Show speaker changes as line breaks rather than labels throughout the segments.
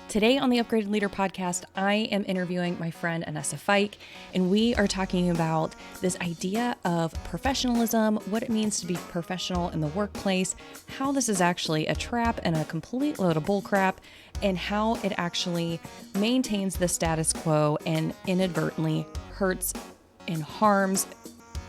Today on the Upgraded Leader podcast, I am interviewing my friend Anessa Fink, and we are talking about this idea of professionalism, what it means to be professional in the workplace, how this is actually a trap and a complete load of bullcrap, and how it actually maintains the status quo and inadvertently hurts and harms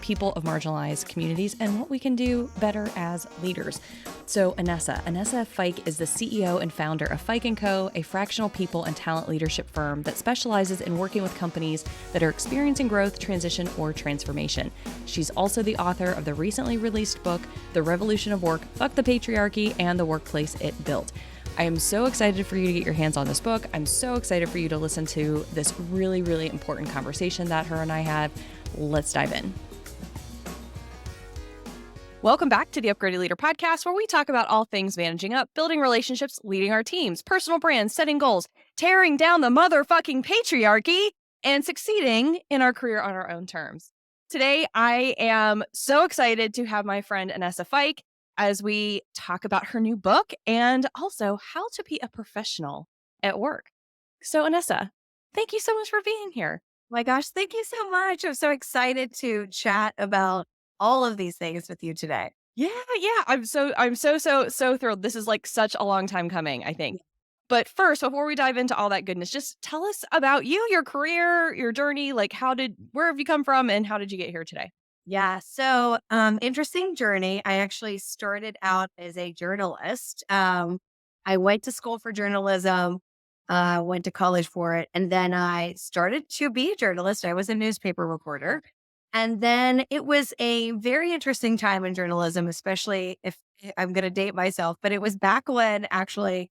people of marginalized communities and what we can do better as leaders. So Anessa Fink is the CEO and founder of Fike & Co., a fractional people and talent leadership firm that specializes in working with companies that are experiencing growth, transition, or transformation. She's also the author of the recently released book, The Revolution of Work, Fuck the Patriarchy and the Workplace It Built. I am so excited for you to get your hands on this book. I'm so excited for you to listen to this really, really important conversation that her and I had. Let's dive in. Welcome back to the Upgraded Leader podcast, where we talk about all things managing up, building relationships, leading our teams, personal brands, setting goals, tearing down the motherfucking patriarchy, and succeeding in our career on our own terms. Today, I am so excited to have my friend Anessa Fink as we talk about her new book and also how to be a professional at work. So Anessa, thank you so much for being here.
My gosh, thank you so much. I'm so excited to chat about all of these things with you today.
Yeah. I'm so thrilled. This is like such a long time coming, I think. But first, before we dive into all that goodness, just tell us about you, your career, your journey. Like, where have you come from and how did you get here today?
Yeah. So, interesting journey. I actually started out as a journalist. I went to school for journalism, went to college for it, and then I started to be a journalist. I was a newspaper reporter. And then it was a very interesting time in journalism, especially if I'm going to date myself, but it was back when actually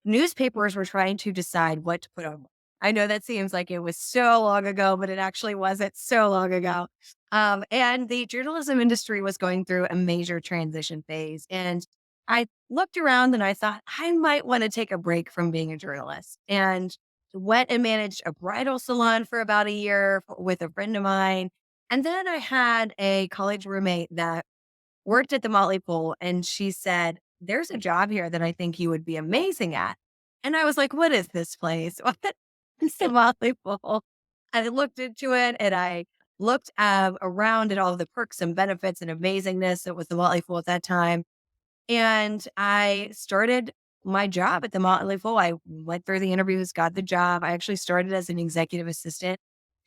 newspapers were trying to decide what to put on. I know that seems like it was so long ago, but it actually wasn't so long ago. And the journalism industry was going through a major transition phase. And I looked around and I thought, I might want to take a break from being a journalist, and went and managed a bridal salon for about a year with a friend of mine. And then I had a college roommate that worked at the Motley Fool, and she said, there's a job here that I think you would be amazing at. And I was like, what is this place? What is the Motley Fool? And I looked into it and I looked around at all of the perks and benefits and amazingness that was the Motley Fool at that time. And I started my job at the Motley Fool. I went through the interviews, got the job. I actually started as an executive assistant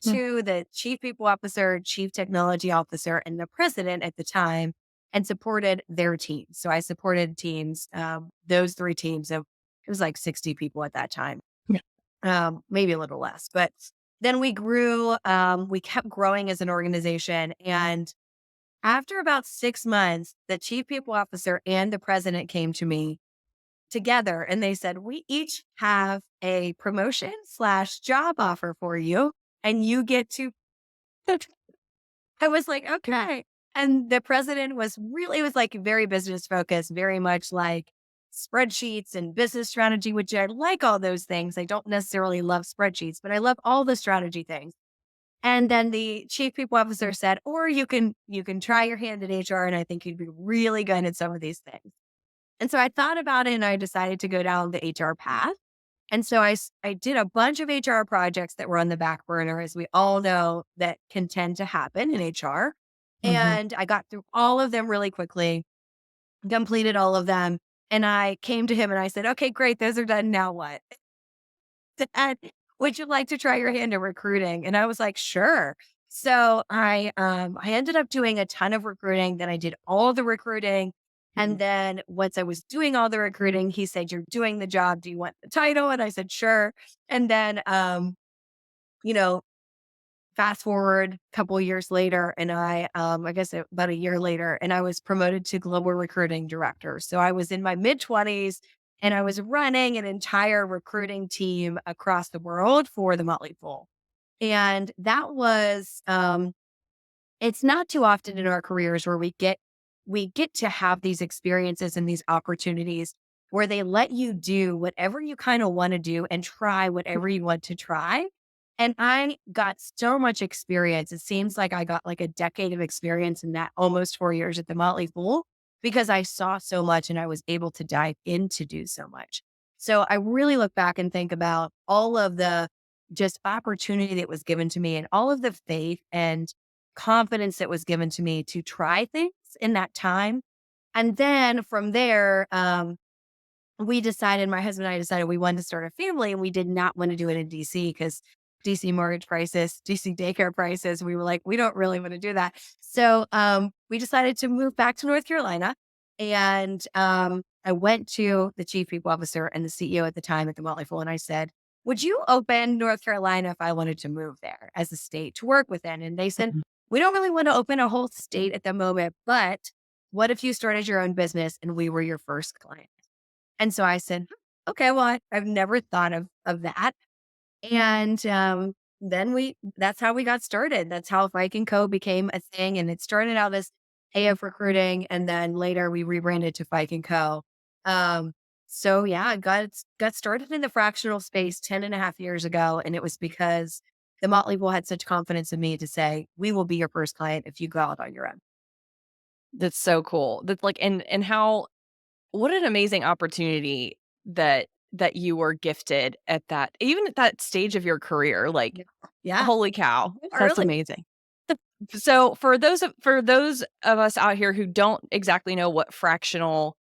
to the chief people officer, chief technology officer, and the president at the time, and supported their teams. So I supported teams, those three teams of, it was like 60 people at that time, maybe a little less. But then we grew, we kept growing as an organization. And after about 6 months, the chief people officer and the president came to me together and they said, we each have a promotion/job offer for you, and you get to. I was like, okay. And the president was really, it was like very business focused, very much like spreadsheets and business strategy, which I like all those things. I don't necessarily love spreadsheets, but I love all the strategy things. And then the chief people officer said, or you can try your hand at HR, and I think you'd be really good at some of these things. And so I thought about it and I decided to go down the HR path. And so I did a bunch of HR projects that were on the back burner, as we all know that can tend to happen in HR. And I got through all of them really quickly, completed all of them. And I came to him and I said, okay, great. Those are done. Now what? Dad, would you like to try your hand at recruiting? And I was like, sure. So I ended up doing a ton of recruiting. Then I did all the recruiting. And then once I was doing all the recruiting, he said, you're doing the job. Do you want the title? And I said, sure. And then, you know, fast forward a couple of years later, and I guess about a year later, and I was promoted to global recruiting director. So I was in my mid-20s and I was running an entire recruiting team across the world for the Motley Fool. And that was, it's not too often in our careers where we get to have these experiences and these opportunities where they let you do whatever you kind of want to do and try whatever you want to try. And I got so much experience. It seems like I got like a decade of experience in that almost 4 years at the Motley Fool, because I saw so much and I was able to dive in to do so much. So I really look back and think about all of the just opportunity that was given to me and all of the faith and confidence that was given to me to try things in that time. And then from there, my husband and I decided we wanted to start a family, and we did not want to do it in DC because DC mortgage crisis, DC daycare prices. We were like, we don't really want to do that. So we decided to move back to North Carolina. And I went to the chief people officer and the CEO at the time at the Motley Fool, and I said, would you open North Carolina if I wanted to move there as a state to work within? And they said,
Mhm.
we don't really want to open a whole state at the moment, but what if you started your own business and we were your first client? And so I said, okay, well, I've never thought of that. And then that's how we got started. That's how Fike and Co. became a thing. And it started out as AF Recruiting. And then later we rebranded to Fike and Co. So yeah, I got started in the fractional space 10 and a half years ago. And it was because the Motley Fool had such confidence in me to say, we will be your first client if you go out on your own.
That's so cool. That's like, and how, what an amazing opportunity that you were gifted at that, even at that stage of your career. Like,
Yeah. Yeah.
holy cow, that's
Early.
amazing. So for those of us out here who don't exactly know what fractional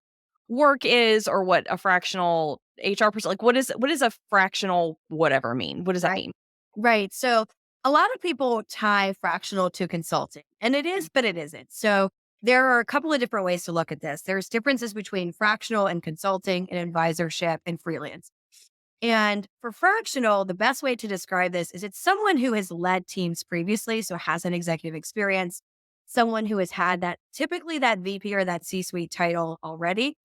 work is or what a fractional HR person, like what is a fractional whatever mean? What does that
Right.
mean?
Right. So a lot of people tie fractional to consulting, and it is, but it isn't. So there are a couple of different ways to look at this. There's differences between fractional and consulting and advisorship and freelance. And for fractional, the best way to describe this is it's someone who has led teams previously, so has an executive experience, someone who has had that typically that VP or that C-suite title already,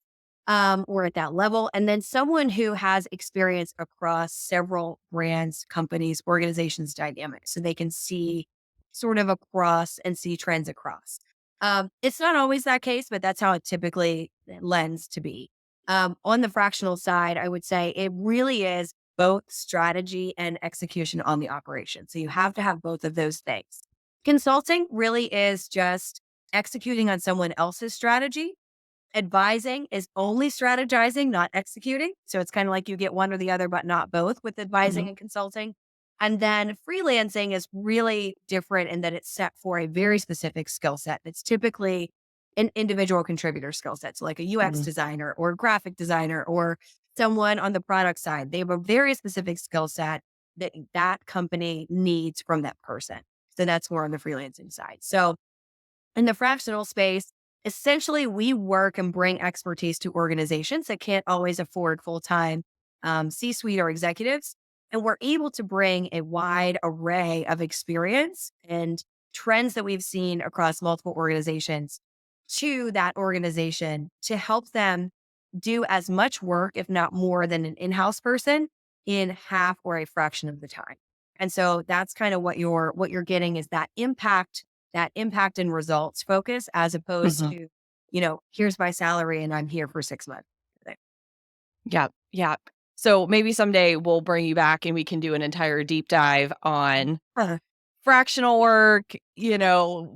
or at that level. And then someone who has experience across several brands, companies, organizations, dynamics. So they can see sort of across and see trends across. It's not always that case, but that's how it typically lends to be. On the fractional side, I would say it really is both strategy and execution on the operation. So you have to have both of those things. Consulting really is just executing on someone else's strategy. Advising is only strategizing, not executing. So it's kind of like you get one or the other, but not both with advising
Mhm.
and consulting. And then freelancing is really different in that it's set for a very specific skill set. It's typically an individual contributor skill set. So like a UX
Mhm.
designer or graphic designer or someone on the product side. They have a very specific skill set that that company needs from that person. So that's more on the freelancing side. So in the fractional space, essentially, we work and bring expertise to organizations that can't always afford full time C suite or executives. And we're able to bring a wide array of experience and trends that we've seen across multiple organizations to that organization to help them do as much work, if not more, than an in house person in half or a fraction of the time. And so that's kind of what you're getting is that impact and results focus as opposed
Mhm.
to, here's my salary and I'm here for 6 months.
Yep, yep. So maybe someday we'll bring you back and we can do an entire deep dive on
Uh,
fractional work,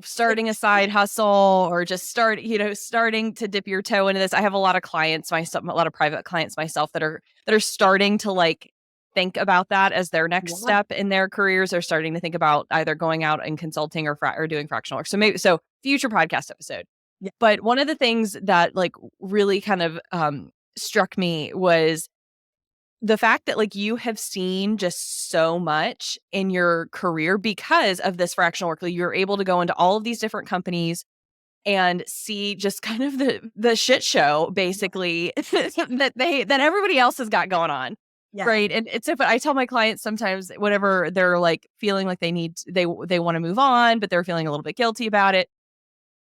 starting a side hustle or just starting to dip your toe into this. I have a lot of clients myself, a lot of private clients myself that are starting to like think about that as their next
yeah,
step in their careers. They're starting to think about either going out and consulting or doing fractional work. So future podcast episode.
yeah,
But one of the things that like really kind of struck me was the fact that like you have seen just so much in your career because of this fractional work. Like, you're able to go into all of these different companies and see just kind of the shit show basically that everybody else has got going on.
yeah,
Right. And it's so but I tell my clients sometimes whenever they're like feeling like they want to move on, but they're feeling a little bit guilty about it.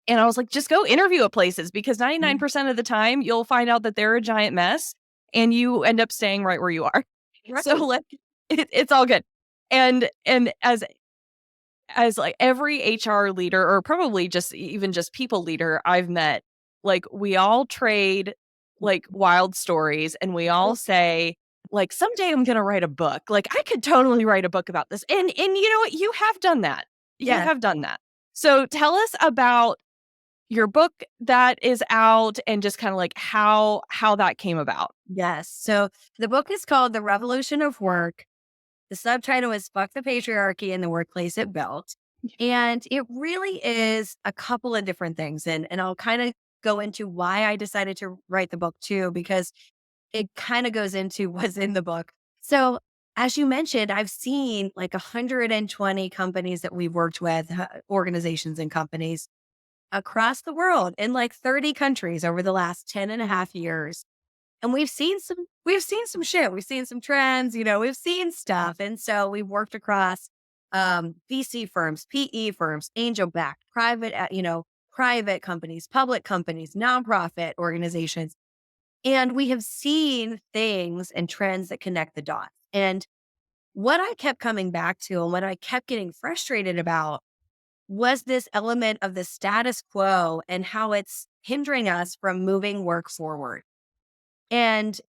And I was like, just go interview at places because
yeah,
99% of the time you'll find out that they're a giant mess and you end up staying right where you are. So
right.
like it's all good. And as like every HR leader or probably just even just people leader I've met, like we all trade like wild stories and we all say like someday I'm going to write a book. Like I could totally write a book about this. And you know what? You have done that. You
Yeah.
have done that. So tell us about your book that is out and just kind of like how that came about.
Yes. So the book is called The Revolution of Work. The subtitle is Fuck the Patriarchy and the Workplace It Built. And it really is a couple of different things. And I'll kind of go into why I decided to write the book too, because it kind of goes into what's in the book. So as you mentioned, I've seen like 120 companies that we've worked with, organizations and companies across the world in like 30 countries over the last 10 and a half years. And we've seen some shit. We've seen some trends, we've seen stuff. And so we've worked across VC firms, PE firms, angel backed, private companies, public companies, nonprofit organizations. And we have seen things and trends that connect the dots. And what I kept coming back to and what I kept getting frustrated about was this element of the status quo and how it's hindering us from moving work forward. And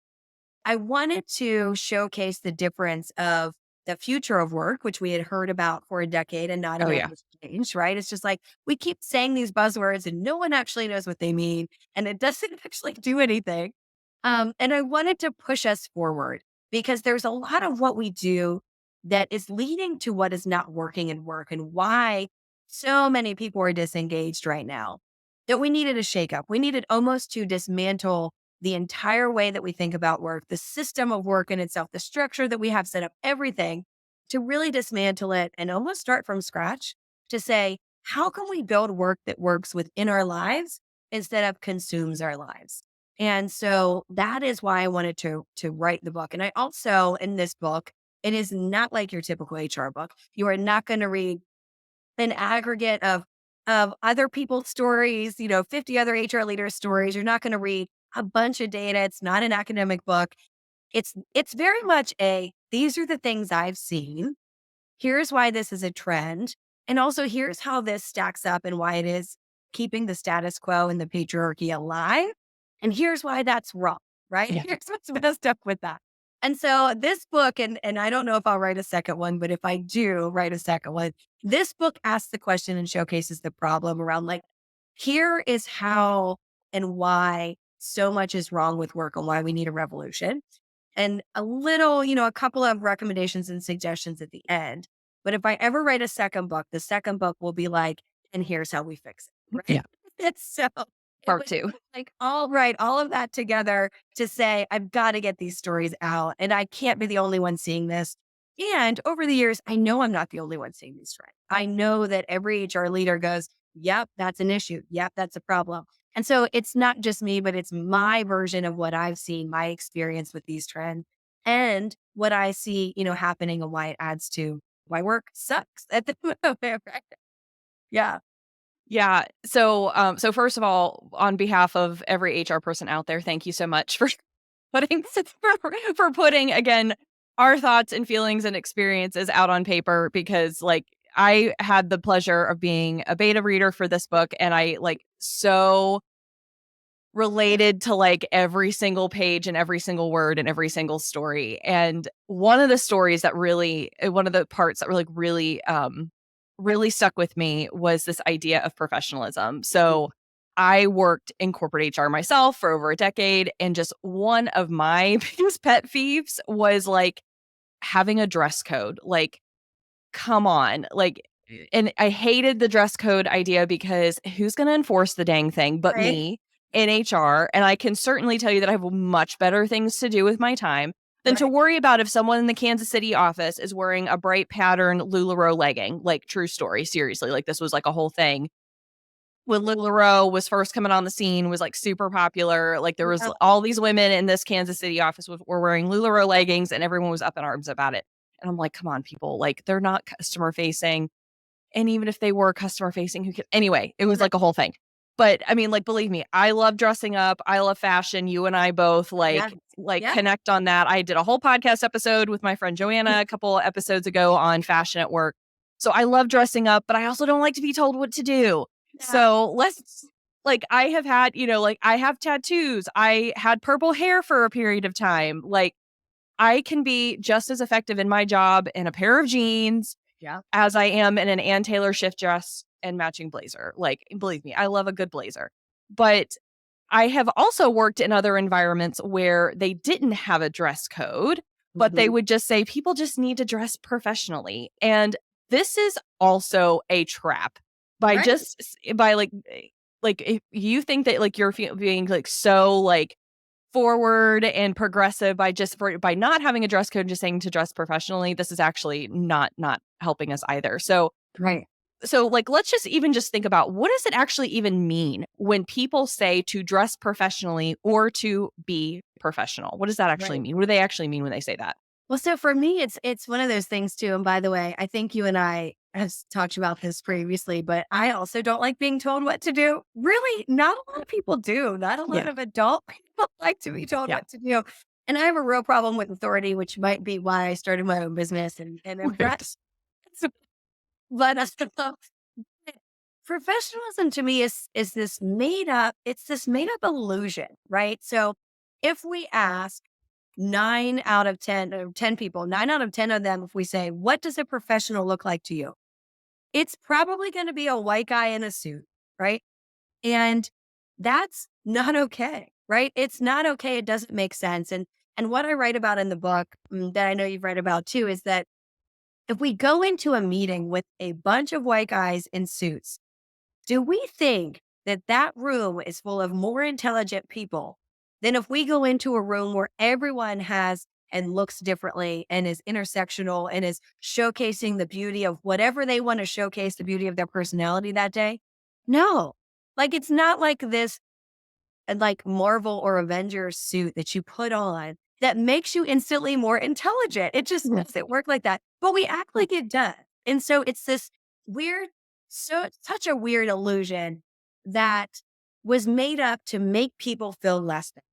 I wanted to showcase the difference of the future of work, which we had heard about for a decade and not
Oh
enough
yeah.
has changed, right? It's just like we keep saying these buzzwords and no one actually knows what they mean and it doesn't actually do anything. And I wanted to push us forward because there's a lot of what we do that is leading to what is not working in work and why so many people are disengaged right now that we needed a shakeup. We needed almost to dismantle the entire way that we think about work, the system of work in itself, the structure that we have set up, everything to really dismantle it and almost start from scratch to say, how can we build work that works within our lives instead of consumes our lives? And so that is why I wanted to write the book. And I also, in this book, it is not like your typical HR book. You are not going to read an aggregate of other people's stories, 50 other HR leaders' stories. You're not going to read a bunch of data. It's not an academic book. It's very much these are the things I've seen. Here's why this is a trend. And also here's how this stacks up and why it is keeping the status quo and the patriarchy alive. And here's why that's wrong, right?
Yeah.
Here's what's messed up with that. And so this book, and I don't know if I'll write a second one, but if I do write a second one, this book asks the question and showcases the problem around like, here is how and why so much is wrong with work and why we need a revolution. And a little, a couple of recommendations and suggestions at the end. But if I ever write a second book, the second book will be like, and here's how we fix it. Right.
Yeah.
It's so
Part
it
two.
was like, all right, all of that together to say, I've got to get these stories out and I can't be the only one seeing this. And over the years, I know I'm not the only one seeing these trends. I know that every HR leader goes, yep, that's an issue. Yep, that's a problem. And so it's not just me, but it's my version of what I've seen, my experience with these trends and what I see, happening and why it adds to why work sucks at the moment. Right? Yeah.
Yeah. So first of all, on behalf of every HR person out there, thank you so much for putting for putting again our thoughts and feelings and experiences out on paper because like I had the pleasure of being a beta reader for this book and I like so related to like every single page and every single word and every single story. And one of the stories that really one of the parts that really stuck with me was this idea of professionalism. So I worked in corporate HR myself for over a decade. And just one of my biggest pet peeves was like having a dress code. Like, come on. Like, and I hated the dress code idea because who's going to enforce the dang thing but
Right.
me in HR? And I can certainly tell you that I have much better things to do with my time than to
Right.
worry about if someone in the Kansas City office is wearing a bright pattern LuLaRoe legging. Like, true story. Seriously, like this was like a whole thing. When LuLaRoe was first coming on the scene, was like super popular. Like there was
Yeah.
all these women in this Kansas City office were wearing LuLaRoe leggings, and everyone was up in arms about it. And I'm like, come on, people! Like they're not customer facing, and even if they were customer facing, who could? Anyway, it was like a whole thing. But I mean, like, believe me, I love dressing up. I love fashion. You and I both
Yeah.
like
Yeah.
connect on that. I did a whole podcast episode with my friend Joanna a couple episodes ago on fashion at work. So I love dressing up, but I also don't like to be told what to do.
Yeah.
So let's like I have had, like I have tattoos. I had purple hair for a period of time. Like I can be just as effective in my job in a pair of jeans
Yeah.
as I am in an Ann Taylor shift dress and matching blazer. Like, believe me, I love a good blazer. But I have also worked in other environments where they didn't have a dress code, but they would just say people just need to dress professionally. And this is also a trap by like if you think that like you're being like so like forward and progressive by not having a dress code and just saying to dress professionally, this is actually not helping us either. So
Right.
so like let's just think about, what does it actually even mean when people say to dress professionally or to be professional? What does that actually mean? What do they actually mean when they say that?
Well, so for me, it's one of those things too. And by the way, I think you and I have talked about this previously, but I also don't like being told what to do. Really, not a lot of people do. Not a lot of adult people like to be told what to do. And I have a real problem with authority, which might be why I started my own business and impress. But professionalism to me is this made up. It's this made up illusion, right? So if we ask 9 out of 10 or 10 people, 9 out of 10 of them, if we say, what does a professional look like to you? It's probably going to be a white guy in a suit, right? And that's not okay, right? It's not okay. It doesn't make sense. And what I write about in the book that I know you've read about too is that if we go into a meeting with a bunch of white guys in suits, do we think that that room is full of more intelligent people than if we go into a room where everyone has and looks differently and is intersectional and is showcasing the beauty of whatever they want to showcase, the beauty of their personality that day? No. Like, it's not like this like Marvel or Avengers suit that you put on that makes you instantly more intelligent. It just doesn't work like that. But we act like it does. And so it's this weird, such a weird illusion that was made up to make people feel less than.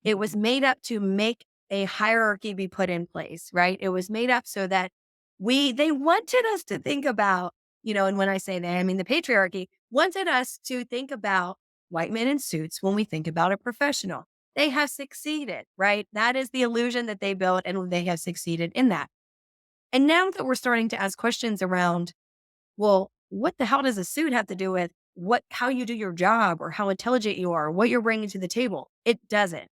It was made up to make a hierarchy be put in place, right? It was made up so that they wanted us to think about, and when I say they, I mean the patriarchy wanted us to think about white men in suits when we think about a professional. They have succeeded, right? That is the illusion that they built, and they have succeeded in that. And now that we're starting to ask questions around, well, what the hell does a suit have to do with how you do your job or how intelligent you are, or what you're bringing to the table? It doesn't.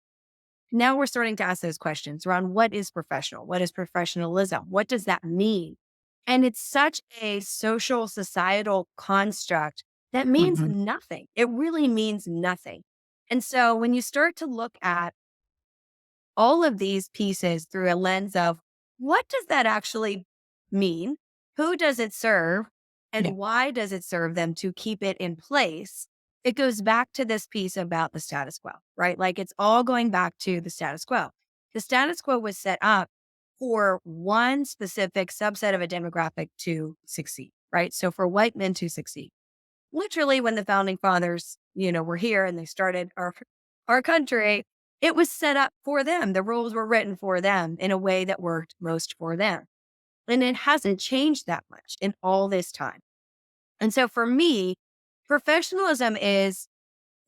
Now we're starting to ask those questions around what is professional? What is professionalism? What does that mean? And it's such a social, societal construct that means nothing. It really means nothing. And so when you start to look at all of these pieces through a lens of what does that actually mean? Who does it serve? And why does it serve them to keep it in place? It goes back to this piece about the status quo, right? Like, it's all going back to the status quo. The status quo was set up for one specific subset of a demographic to succeed, right? So for white men to succeed. Literally, when the founding fathers, were here and they started our country, it was set up for them. The rules were written for them in a way that worked most for them. And it hasn't changed that much in all this time. And so for me, professionalism is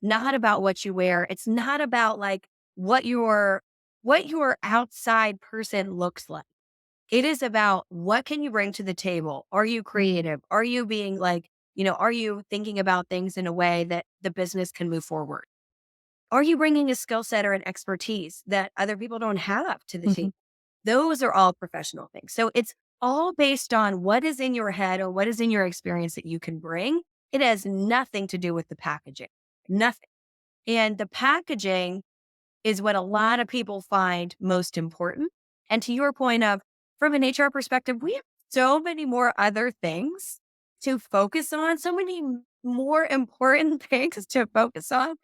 not about what you wear. It's not about like what your outside person looks like. It is about what can you bring to the table? Are you creative? Are you being like, are you thinking about things in a way that the business can move forward? Are you bringing a skill set or an expertise that other people don't have to the team? Those are all professional things. So it's all based on what is in your head or what is in your experience that you can bring. It has nothing to do with the packaging, nothing. And the packaging is what a lot of people find most important. And to your point of, from an HR perspective, we have so many more other things to focus on, so many more important things to focus on,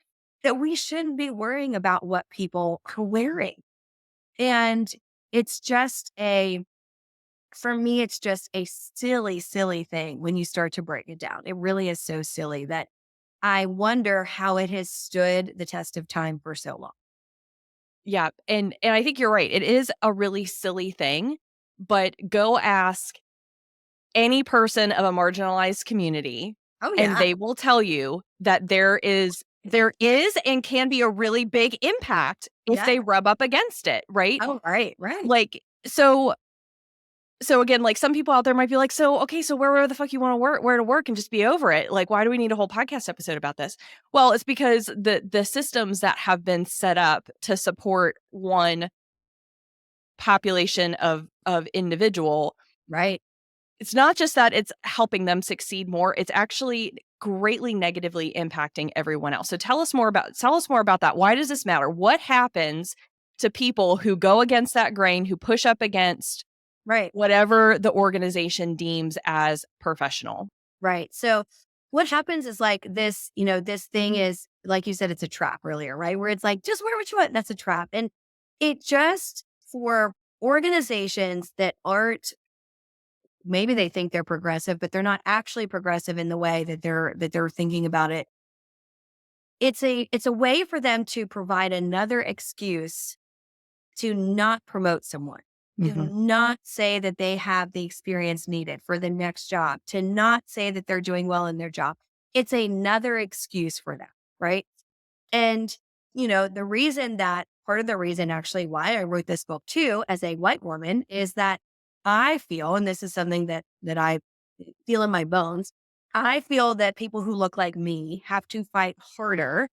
that we shouldn't be worrying about what people are wearing. And it's just for me, it's just a silly, silly thing when you start to break it down. It really is so silly that I wonder how it has stood the test of time for so long.
Yeah. And I think you're right. It is a really silly thing, but go ask any person of a marginalized community.
Oh, yeah.
And they will tell you that there is and can be a really big impact if they rub up against it, right?
Oh, right.
Like, so So again, like some people out there might be like, so, okay, so where the fuck you want to work, where to work and just be over it? Like, why do we need a whole podcast episode about this? Well, it's because the systems that have been set up to support one population of individual,
Right.
it's not just that it's helping them succeed more, it's actually greatly negatively impacting everyone else. So tell us more about that. Why does this matter? What happens to people who go against that grain, who push up against
Right.
whatever the organization deems as professional?
Right. So what happens is like this, this thing is, like you said, it's a trap earlier, right? Where it's like, just wear what you want. That's a trap. And it just for organizations that aren't, maybe they think they're progressive, but they're not actually progressive in the way that they're thinking about it. It's a way for them to provide another excuse to not promote someone, to not say that they have the experience needed for the next job, to not say that they're doing well in their job. It's another excuse for them, right? And, the reason that part of the reason actually why I wrote this book too, as a white woman, is that I feel, and this is something that I feel in my bones, I feel that people who look like me have to fight harder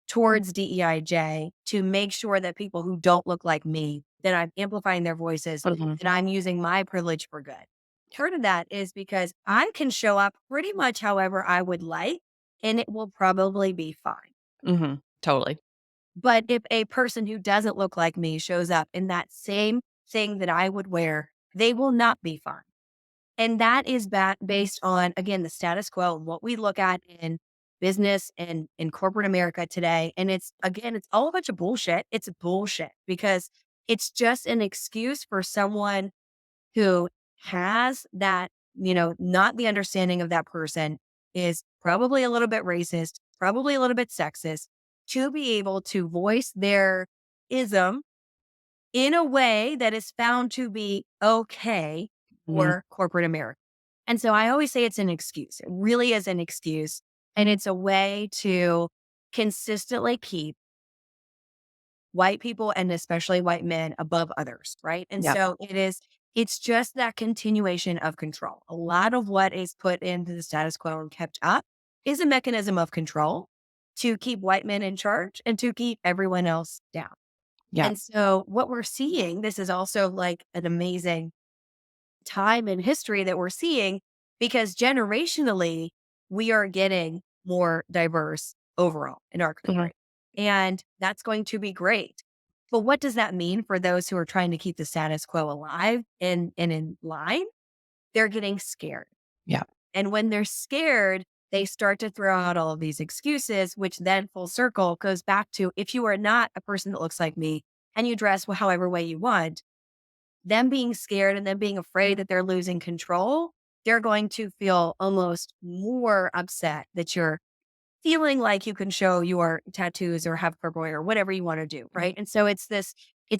towards DEIJ to make sure that people who don't look like me, that I'm amplifying their voices, that I'm using my privilege for good. Part of that is because I can show up pretty much however I would like, and it will probably be fine.
Totally.
But if a person who doesn't look like me shows up in that same thing that I would wear, they will not be fine. And that is based on, again, the status quo and what we look at in business and in corporate America today. And it's all a bunch of bullshit. It's bullshit because it's just an excuse for someone who has that, not the understanding of that person, is probably a little bit racist, probably a little bit sexist, to be able to voice their ism in a way that is found to be okay for corporate America. And so I always say it's an excuse. It really is an excuse. And it's a way to consistently keep white people and especially white men above others, right? And
Yep.
so it's just that continuation of control. A lot of what is put into the status quo and kept up is a mechanism of control to keep white men in charge and to keep everyone else down.
Yeah.
And so what we're seeing, this is also like an amazing time in history that we're seeing because generationally, we are getting more diverse overall in our country. And that's going to be great. But what does that mean for those who are trying to keep the status quo alive and in line? They're getting scared.
Yeah.
And when they're scared, they start to throw out all of these excuses, which then full circle goes back to if you are not a person that looks like me and you dress however way you want, them being scared and them being afraid that they're losing control, they're going to feel almost more upset that you're feeling like you can show your tattoos or have purple hair or whatever you want to do. Right. And so it's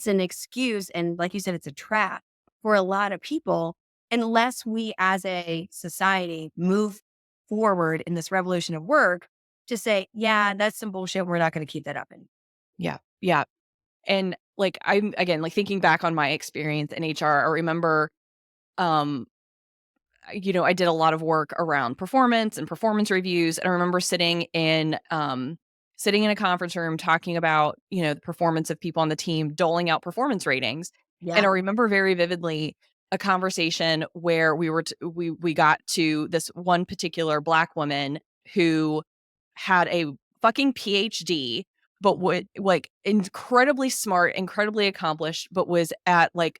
an excuse. And like you said, it's a trap for a lot of people unless we as a society move forward in this revolution of work to say, yeah, that's some bullshit. We're not going to keep that up.
Yeah. Yeah. And like, I'm again, like thinking back on my experience in HR, I remember, I did a lot of work around performance and performance reviews. And I remember sitting in a conference room talking about, the performance of people on the team, doling out performance ratings.
Yeah.
And I remember very vividly a conversation where we got to this one particular Black woman who had a fucking PhD, but would like incredibly smart, incredibly accomplished, but was at like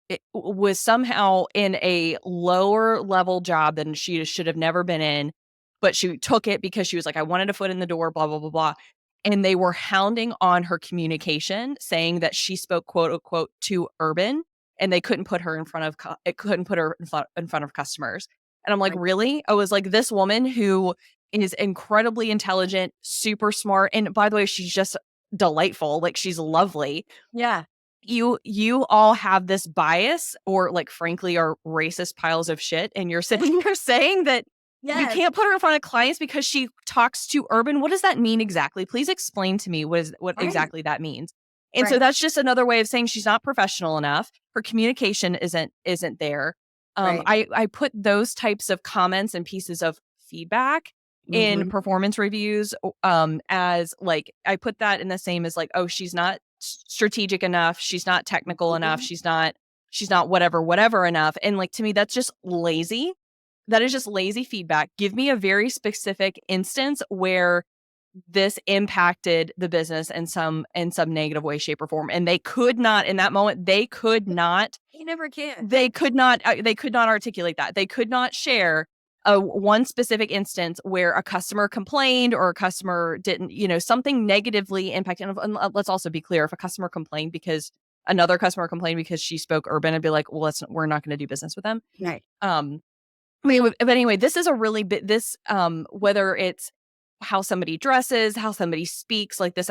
it was somehow in a lower level job than she should have never been in, but she took it because she was like, I wanted a foot in the door, blah, blah, blah, blah. And they were hounding on her communication, saying that she spoke quote unquote too urban and they couldn't put her in front of, in front of customers. And I'm like,
Right.
really? I was like, this woman who is incredibly intelligent, super smart. And by the way, she's just delightful. Like she's lovely.
Yeah.
You all have this bias or like frankly are racist piles of shit and you're sitting here saying that you can't put her in front of clients because she talks too urban. What does that mean exactly? Please explain to me what exactly that means. And so that's just another way of saying she's not professional enough. Her communication isn't there. I put those types of comments and pieces of feedback in performance reviews as like, I put that in the same as like, oh, she's not strategic enough, she's not technical enough, she's not whatever enough. And like, to me, that's just lazy. That is just lazy feedback. Give me a very specific instance where this impacted the business in some negative way, shape, or form. And they could not, in that moment,
you never can.
They could not articulate that. They could not share one specific instance where a customer complained or a customer didn't, something negatively impacted. And let's also be clear, if a customer complained because another customer complained because she spoke urban, I'd be like, well, we're not going to do business with them.
Right.
But anyway, this is a really bit, whether it's how somebody dresses, how somebody speaks, like this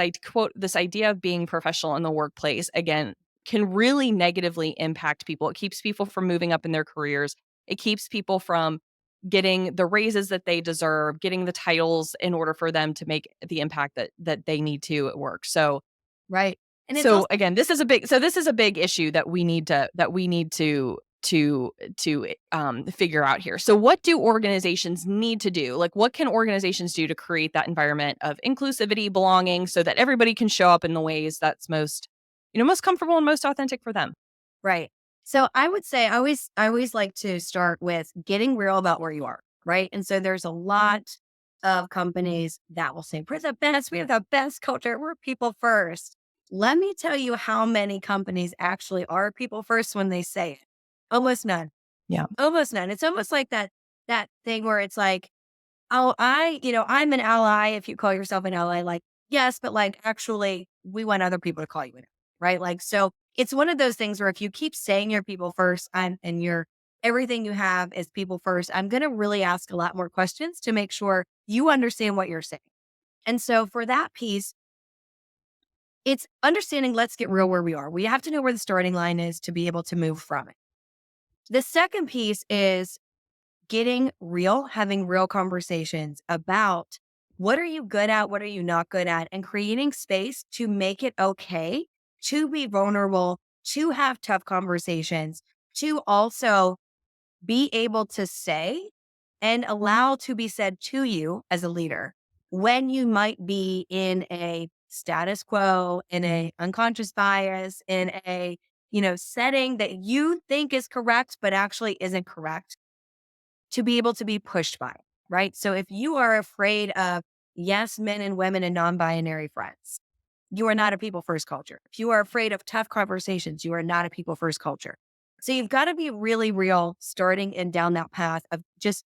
idea of being professional in the workplace, again, can really negatively impact people. It keeps people from moving up in their careers. It keeps people from getting the raises that they deserve, getting the titles in order for them to make the impact that they need to at work. So,
right. And
so also, again, this is a big issue that we need to figure out here. So what do organizations need to do? Like, what can organizations do to create that environment of inclusivity, belonging, so that everybody can show up in the ways that's most comfortable and most authentic for them?
Right. So I would say I always like to start with getting real about where you are. Right. And so there's a lot of companies that will say, we're the best, we have the best culture, we're people first. Let me tell you how many companies actually are people first when they say it. Almost none.
Yeah.
Almost none. It's almost like that thing where it's like, oh, I'm an ally. If you call yourself an ally, like, yes, but like, actually, we want other people to call you an ally, right? Like, so it's one of those things where if you keep saying you're people first and everything you have is people first, I'm going to really ask a lot more questions to make sure you understand what you're saying. And so for that piece, it's understanding, let's get real where we are. We have to know where the starting line is to be able to move from it. The second piece is getting real, having real conversations about what are you good at, what are you not good at, and creating space to make it okay to be vulnerable, to have tough conversations, to also be able to say and allow to be said to you as a leader when you might be in a status quo, in a unconscious bias, in a setting that you think is correct but actually isn't correct, to be able to be pushed by, right? So if you are afraid of yes men and women and non-binary friends, you are not a people first culture. If you are afraid of tough conversations, you are not a people first culture. So you've got to be really real, starting and down that path of just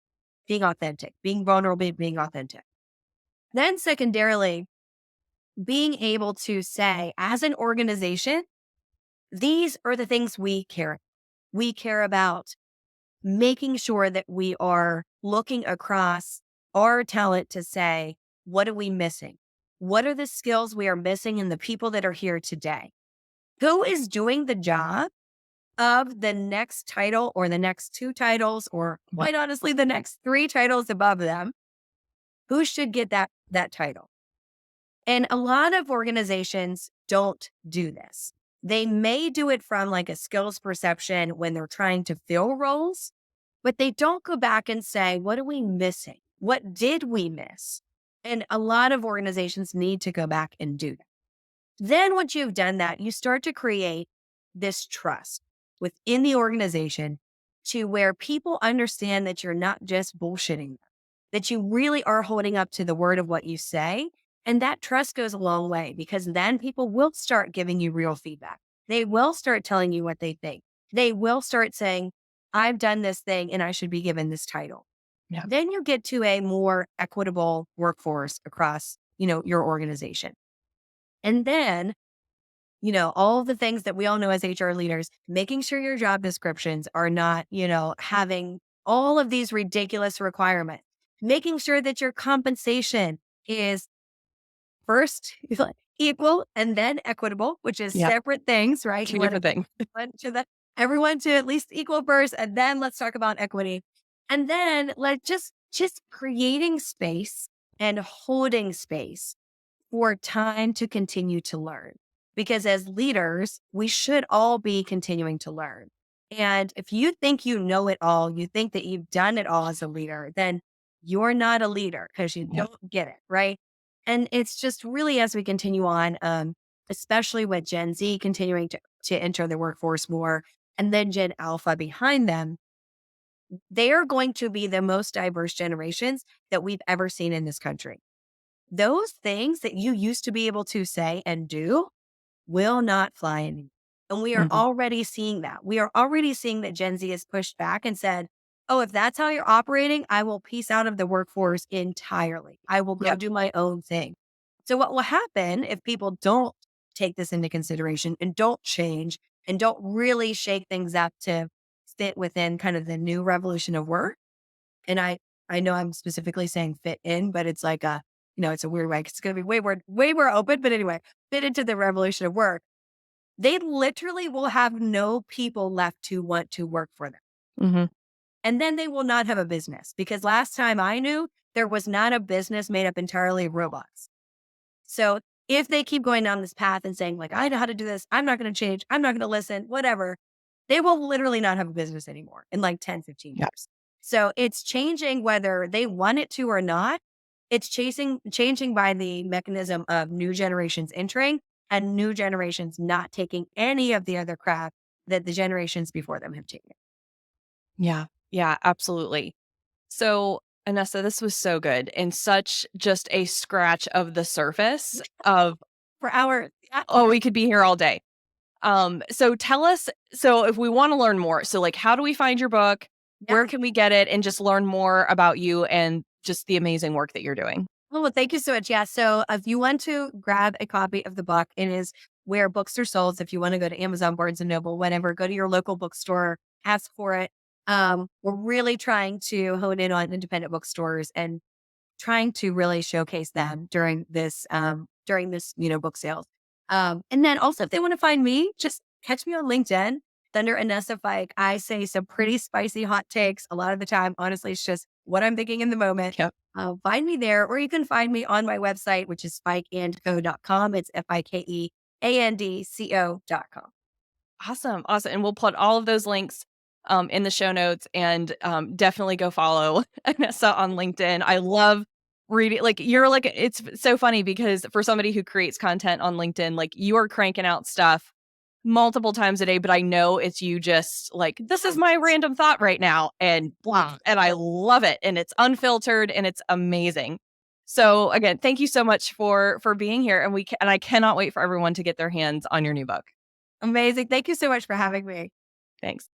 being authentic, being vulnerable, being authentic. Then secondarily, being able to say, as an organization, these are the things we care about. We care about making sure that we are looking across our talent to say, what are we missing? What are the skills we are missing in the people that are here today? Who is doing the job of the next title or the next two titles, or quite honestly, the next three titles above them? Who should get that title? And a lot of organizations don't do this. They may do it from like a skills perception when they're trying to fill roles, but they don't go back and say, what are we missing? What did we miss? And a lot of organizations need to go back and do that. Then once you've done that, you start to create this trust within the organization to where people understand that you're not just bullshitting them, that you really are holding up to the word of what you say. And that trust goes a long way, because then people will start giving you real feedback. They will start telling you what they think. They will start saying, I've done this thing and I should be given this title.
Yeah.
Then you get to a more equitable workforce across, your organization. And then, all the things that we all know as HR leaders, making sure your job descriptions are not, having all of these ridiculous requirements, making sure that your compensation is first equal and then equitable, which is separate things, right?
Two different things.
Everyone to at least equal first, and then let's talk about equity. And then just creating space and holding space for time to continue to learn. because as leaders, we should all be continuing to learn. And if you think you know it all, you think that you've done it all as a leader, then you're not a leader because you don't get it, right? And it's just really as we continue on, especially with Gen Z continuing to enter the workforce more, and then Gen Alpha behind them, they are going to be the most diverse generations that we've ever seen in this country. Those things that you used to be able to say and do will not fly anymore. And we are
Mhm.
already seeing that. We are already seeing that Gen Z has pushed back and said, oh, if that's how you're operating, I will piece out of the workforce entirely. I will go
Yep.
do my own thing. So, what will happen if people don't take this into consideration and don't change and don't really shake things up to fit within kind of the new revolution of work? And I know I'm specifically saying fit in, but it's like it's a weird way. It's going to be way more open. But anyway, fit into the revolution of work. They literally will have no people left to want to work for them.
Mhm.
And then they will not have a business because last time I knew, there was not a business made up entirely of robots. So if they keep going down this path and saying, like, I know how to do this, I'm not going to change, I'm not going to listen, whatever, they will literally not have a business anymore in like 10, 15
Yeah.
years. So it's changing whether they want it to or not. It's changing by the mechanism of new generations entering and new generations not taking any of the other crap that the generations before them have taken.
Yeah. Yeah, absolutely. So, Anessa, this was so good and such just a scratch of the surface of,
For our, yeah,
oh, we could be here all day. So tell us, so if we want to learn more, so like, how do we find your book?
yeah.
Where can we get it and just learn more about you and just the amazing work that you're doing?
Oh, well, thank you so much. Yeah. So if you want to grab a copy of the book, it is where books are sold. So if you want to go to Amazon, Barnes and Noble, whatever, go to your local bookstore, ask for it. We're really trying to hone in on independent bookstores and trying to really showcase them during this, book sales. And then also if they want to find me, just catch me on LinkedIn, Thunder Anessa Fike. I say some pretty spicy hot takes a lot of the time. Honestly, it's just what I'm thinking in the moment.
Yep.
Find me there, or you can find me on my website, which is fikeandco.com. It's FIKEANDCO.com.
Awesome. Awesome. And we'll put all of those links in the show notes and definitely go follow Anessa on LinkedIn. I love reading, like, you're like, it's so funny because for somebody who creates content on LinkedIn, like, you are cranking out stuff multiple times a day, but I know it's you just like, this is my random thought right now. And blah. And I love it. And it's unfiltered and it's amazing. So again, thank you so much for being here. And and I cannot wait for everyone to get their hands on your new book.
Amazing. Thank you so much for having me.
Thanks.